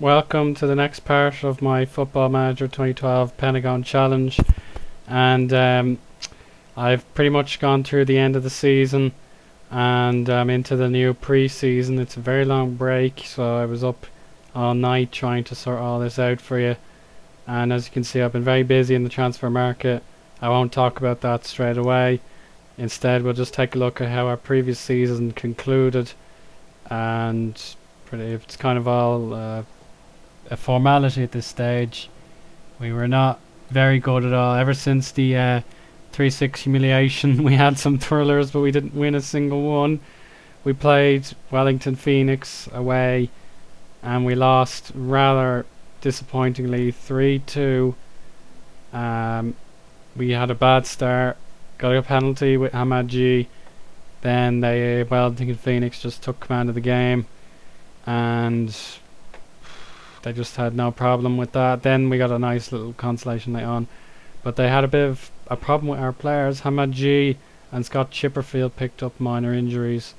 Welcome to the next part of my Football Manager 2012 Pentagon Challenge. And I've pretty much gone through the end of the season and I'm into the new pre-season. It's a very long break, so I was up all night trying to sort all this out for you. And as you can see, I've been very busy in the transfer market. I won't talk about that straight away. Instead, we'll just take a look at how our previous season concluded, and it's kind of all a formality at this stage. We were not very good at all. Ever since the 3-6 humiliation, we had some thrillers, but we didn't win a single one. We played Wellington Phoenix away, and we lost rather disappointingly 3-2. We had a bad start, got a penalty with Hamad G. Then Wellington Phoenix just took command of the game, and they just had no problem with that. Then we got a nice little consolation later on, but they had a bit of a problem with our players. Hamad G and Scott Chipperfield picked up minor injuries.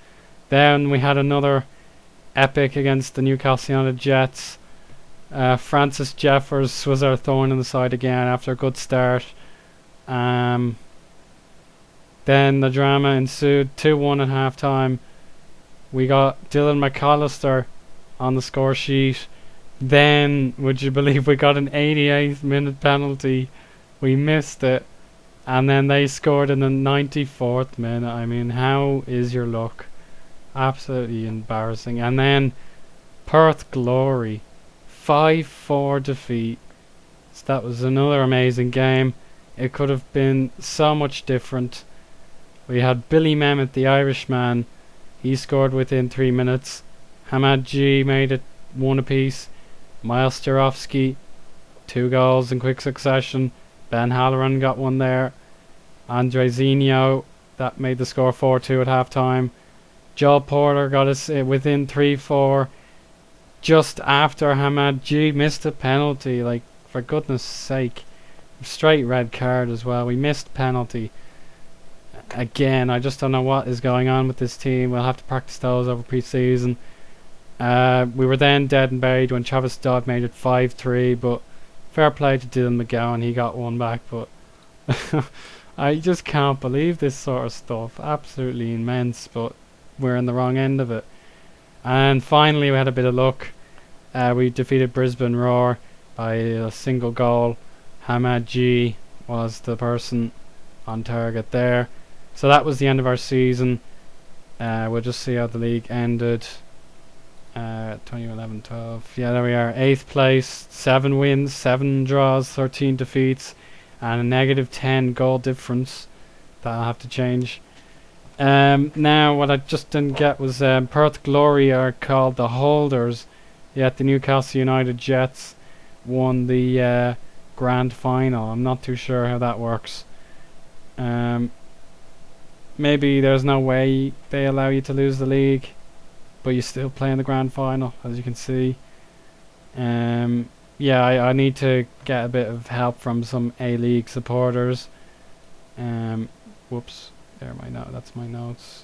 Then we had another epic against the Newcastle United Jets. Francis Jeffers was our thorn in the side again after a good start. Then the drama ensued. 2-1 at half time. We got Dylan McAllister on the score sheet. Then, would you believe, we got an 88th minute penalty. We missed it, and then they scored in the 94th minute. I mean, how is your luck? Absolutely embarrassing. And then Perth Glory, 5-4 defeat. So that was another amazing game. It could have been so much different. We had Billy Mehmet, the Irishman. He scored within 3 minutes. Hamad G made it 1 apiece. Miles Sturovsky, 2 goals in quick succession. Ben Halloran got 1 there. Andre Zinho, that made the score 4-2 at half time. Joel Porter got us within 3-4 just after Hamad G missed a penalty. Like, for goodness sake. Straight red card as well. We missed penalty. Again, I just don't know what is going on with this team. We'll have to practice those over pre-season. We were then dead and buried when Travis Dodd made it 5-3, but fair play to Dylan McGowan, he got 1 back, but I just can't believe this sort of stuff. Absolutely immense, but we're in the wrong end of it. And finally we had a bit of luck. We defeated Brisbane Roar by a single goal. Hamad G was the person on target there. So that was the end of our season. We'll just see how the league ended. 2011-12. Yeah, there we are. 8th place, 7 wins, 7 draws, 13 defeats, and a negative 10 goal difference. That'll have to change. Now, what I just didn't get was Perth Glory are called the holders, yet the Newcastle United Jets won the grand final. I'm not too sure how that works. Maybe there's no way they allow you to lose the league, but you still play in the grand final, as you can see. Yeah, I need to get a bit of help from some A-League supporters. Whoops, that's my notes.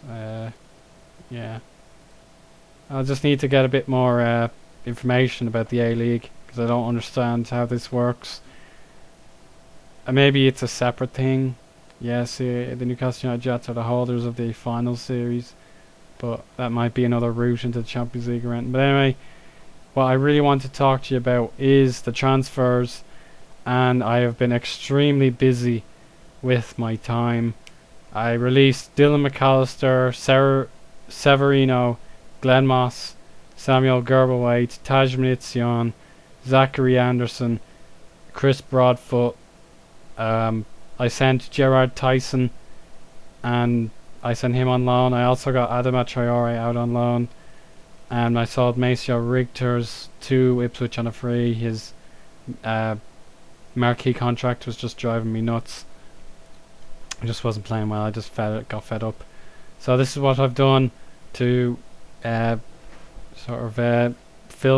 Yeah, I'll just need to get a bit more information about the A-League, because I don't understand how this works. Maybe it's a separate thing. Yes, the Newcastle United Jets are the holders of the final series, but that might be another route into the Champions League rent. But anyway, what I really want to talk to you about is the transfers, and I have been extremely busy with my time. I released Dylan McAllister, Severino, Glenn Moss, Samuel Gerberwaite, Taj Munition, Zachary Anderson, Chris Broadfoot. I sent Gerard Tyson, and I sent him on loan. I also got Adama Traore out on loan, and I sold Maceo Rigters to Ipswich on a free. His marquee contract was just driving me nuts. I just wasn't playing well. I just got fed up. So this is what I've done to fill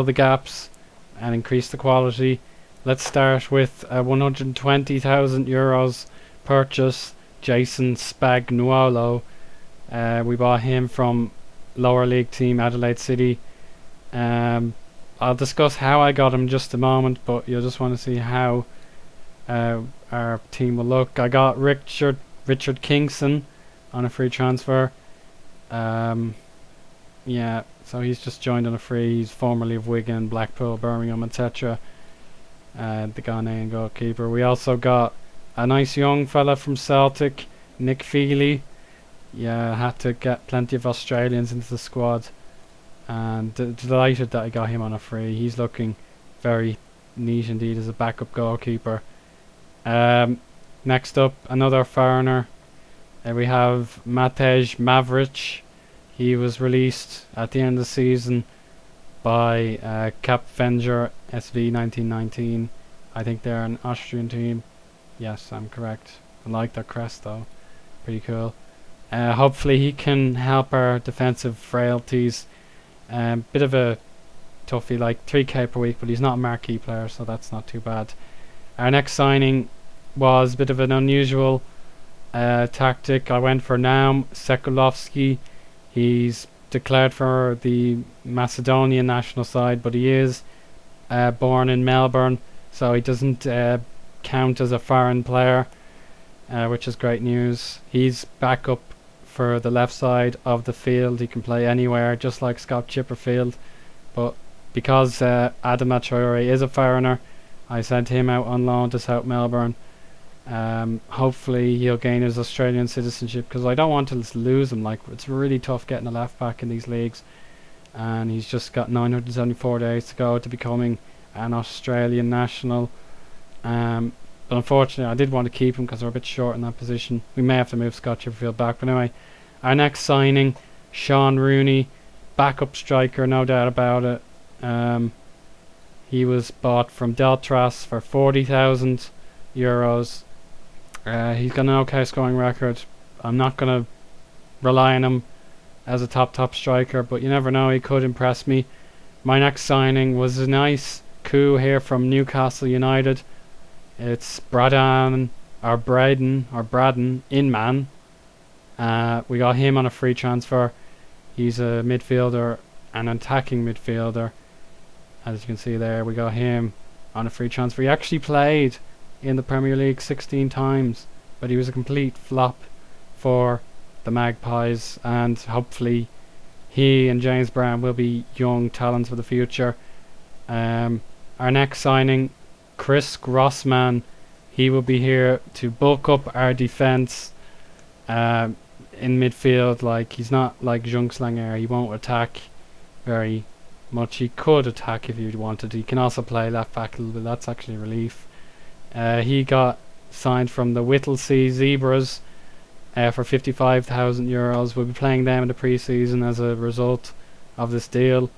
the gaps and increase the quality. Let's start with a €120,000 purchase, Jason Spagnuolo. We bought him from lower league team Adelaide City. I'll discuss how I got him in just a moment, but you'll just want to see how our team will look. I got Richard Kingston on a free transfer. Yeah, so he's just joined on a free. He's formerly of Wigan, Blackpool, Birmingham, etc. The Ghanaian goalkeeper. We also got a nice young fella from Celtic, Nick Feely. Yeah, had to get plenty of Australians into the squad, and delighted that I got him on a free. He's looking very neat indeed as a backup goalkeeper. Next up, another foreigner. We have Matej Mavric. He was released at the end of the season by Cap Fondre SV 1919. I think they're an Austrian team. Yes, I'm correct. I like their crest though. Pretty cool. Hopefully he can help our defensive frailties. Bit of a toughie, like 3k per week, but he's not a marquee player, so that's not too bad. Our next signing was a bit of an unusual tactic. I went for Naum Sekulovsky. He's declared for the Macedonian national side, but he is born in Melbourne, so he doesn't count as a foreign player, which is great news. He's back up for the left side of the field. He can play anywhere, just like Scott Chipperfield, but because Adama Traore is a foreigner, I sent him out on loan to South Melbourne. Hopefully he'll gain his Australian citizenship, because I don't want to lose him. Like, it's really tough getting a left back in these leagues, and he's just got 974 days to go to becoming an Australian national. But unfortunately I did want to keep him because we're a bit short in that position. We may have to move Scott Chipperfield back, but anyway, our next signing, Sean Rooney, backup striker, no doubt about it. He was bought from Deltras for €40,000. He's got an okay scoring record. I'm not going to rely on him as a top striker, but you never know, he could impress me. My next signing was a nice Koo Hair from Newcastle United. It's Braden Inman. We got him on a free transfer. He's a midfielder, an attacking midfielder. As you can see there, we got him on a free transfer. He actually played in the Premier League 16 times, but he was a complete flop for the Magpies, and hopefully he and James Brown will be young talents for the future. Our next signing, Chris Crossman, he will be here to bulk up our defence in midfield. Like, he's not like Jungslanger, he won't attack very much. He could attack if he wanted. He can also play left back a little bit. That's actually a relief. He got signed from the Whittlesea Zebras for €55,000. We'll be playing them in the pre-season as a result of this deal.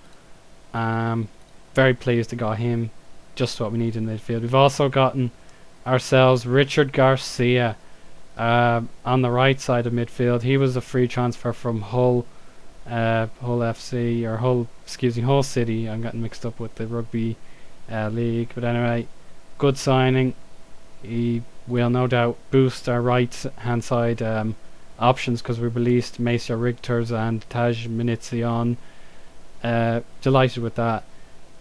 Very pleased to got him. Just what we need in midfield. We've also gotten ourselves Richard Garcia on the right side of midfield. He was a free transfer from Hull FC, or Hull City. I'm getting mixed up with the rugby league, but anyway, good signing. He will no doubt boost our right hand side options, because we released Maceo Rigters and Taj Minitzion. Delighted with that.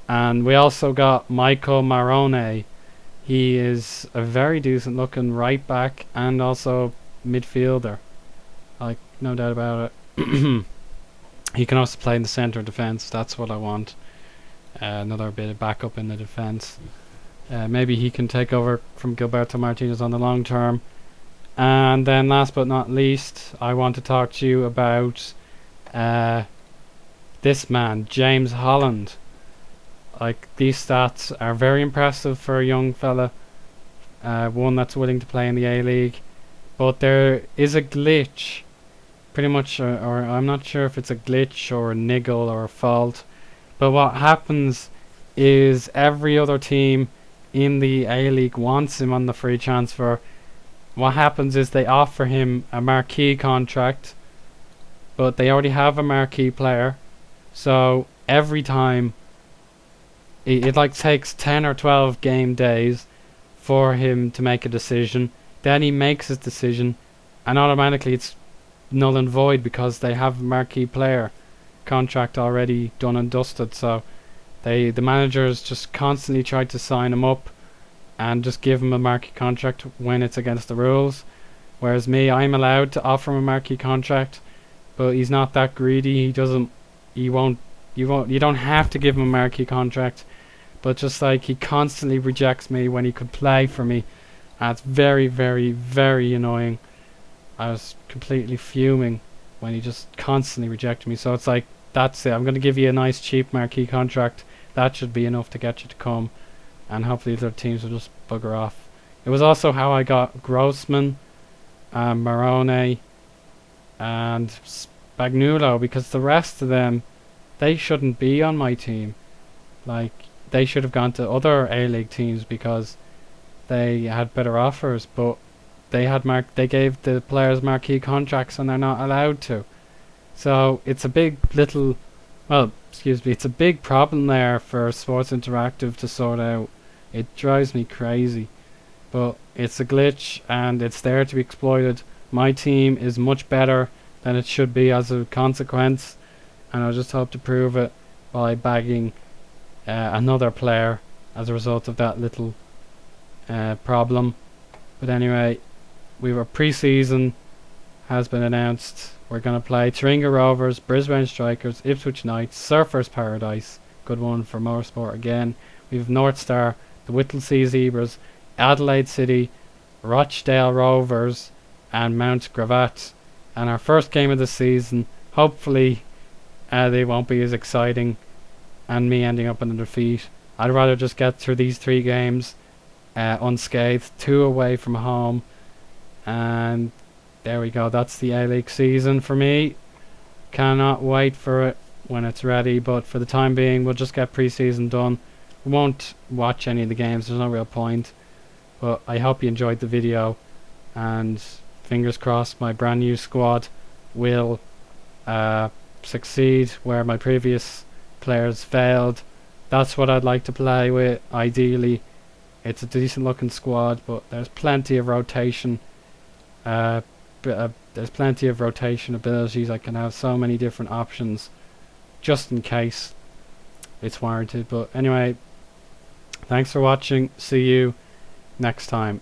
And we also got Michael Moroni. He is a very decent looking right back and also midfielder, like, no doubt about it. He can also play in the centre of defence. That's what I want. Another bit of backup in the defence. Maybe he can take over from Gilberto Martinez on the long term. And then last but not least, I want to talk to you about this man, James Holland. Like, these stats are very impressive for a young fella, one that's willing to play in the A-League. But there is a glitch, pretty much, or I'm not sure if it's a glitch or a niggle or a fault. But what happens is every other team in the A-League wants him on the free transfer. What happens is they offer him a marquee contract, but they already have a marquee player. So every time, it like takes 10 or 12 game days for him to make a decision. Then he makes his decision, and automatically it's null and void because they have a marquee player contract already done and dusted. So The managers just constantly tried to sign him up and just give him a marquee contract when it's against the rules. Whereas me, I'm allowed to offer him a marquee contract, but he's not that greedy. He doesn't. He won't. You won't. You don't have to give him a marquee contract, but just like he constantly rejects me when he could play for me, and it's very, very, very annoying. I was completely fuming when he just constantly rejected me. So it's like, that's it. I'm going to give you a nice cheap marquee contract. That should be enough to get you to come, and hopefully the other teams will just bugger off. It was also how I got Grossman, Moroni, and Spagnuolo, because the rest of them, they shouldn't be on my team. Like, they should have gone to other A-League teams because they had better offers, but they gave the players marquee contracts and they're not allowed to. So it's a big it's a big problem there for Sports Interactive to sort out. It drives me crazy, but it's a glitch and it's there to be exploited. My team is much better than it should be as a consequence, and I just hope to prove it by bagging another player as a result of that little problem. But anyway, pre-season has been announced. We're going to play Taringa Rovers, Brisbane Strikers, Ipswich Knights, Surfers Paradise. Good one for Motorsport again. We have North Star, the Whittlesea Zebras, Adelaide City, Rochdale Rovers, and Mount Gravatt. And our first game of the season, hopefully they won't be as exciting and me ending up in a defeat. I'd rather just get through these 3 games unscathed, 2 away from home, and there we go. That's the A-League season for me. Cannot wait for it when it's ready, but for the time being we'll just get pre-season done. We won't watch any of the games, there's no real point, but I hope you enjoyed the video, and fingers crossed my brand new squad will succeed where my previous players failed. That's what I'd like to play with, ideally. It's a decent looking squad, but there's plenty of rotation. There's plenty of rotation abilities. I can have so many different options just in case it's warranted. But anyway, thanks for watching. See you next time.